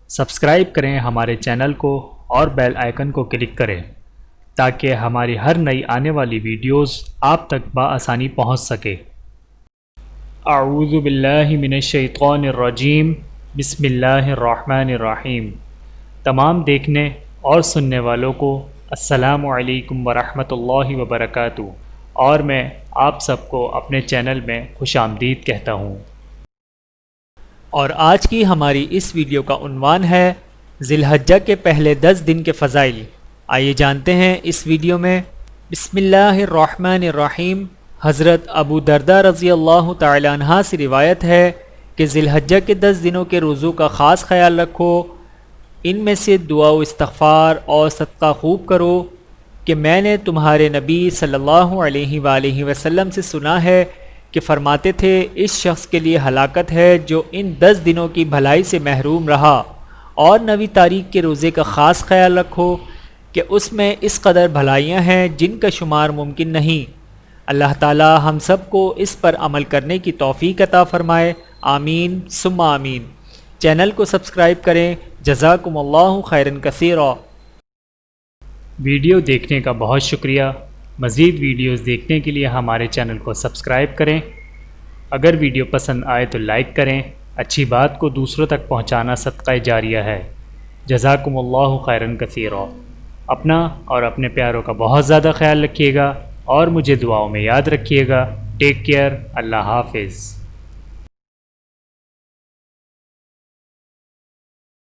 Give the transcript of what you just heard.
Subscribe کریں ہمارے channel کو اور بیل آئیکن کو کلک کریں تاکہ ہماری ہر نئی آنے والی ویڈیوز آپ تک بآسانی پہنچ سکے۔ اعوذ باللہ من الشیطان الرجیم، بسم اللہ الرحمن الرحیم۔ تمام دیکھنے اور سننے والوں کو السلام علیکم ورحمۃ اللہ وبرکاتہ، اور میں آپ سب کو اپنے چینل میں خوش آمدید کہتا ہوں۔ اور آج کی ہماری اس ویڈیو کا عنوان ہے ذی الحجہ کے پہلے 10 دن کے فضائل۔ آئیے جانتے ہیں اس ویڈیو میں۔ بسم اللہ الرحمن الرحیم۔ حضرت ابو درداء رضی اللہ تعالی عنہ سے روایت ہے کہ ذی الحجہ کے 10 دنوں کے روزوں کا خاص خیال رکھو، ان میں سے دعا و استغفار اور صدقہ خوب کرو کہ میں نے تمہارے نبی صلی اللہ علیہ وآلہ وسلم سے سنا ہے کہ فرماتے تھے اس شخص کے لیے ہلاکت ہے جو ان 10 دنوں کی بھلائی سے محروم رہا۔ اور 9 تاریخ کے روزے کا خاص خیال رکھو کہ اس میں اس قدر بھلائیاں ہیں جن کا شمار ممکن نہیں۔ اللہ تعالی ہم سب کو اس پر عمل کرنے کی توفیق عطا فرمائے، آمین ثم آمین۔ چینل کو سبسکرائب کریں۔ جزاکم اللہ خیرا کثیرا۔ ویڈیو دیکھنے کا بہت شکریہ۔ مزید ویڈیوز دیکھنے کے لیے ہمارے چینل کو سبسکرائب کریں۔ اگر ویڈیو پسند آئے تو لائک کریں۔ اچھی بات کو دوسروں تک پہنچانا صدقہ جاریہ ہے۔ جزاکم اللہ خیرا کثیرا۔ اپنا اور اپنے پیاروں کا بہت زیادہ خیال رکھیے گا اور مجھے دعاؤں میں یاد رکھیے گا۔ Take care. اللہ حافظ۔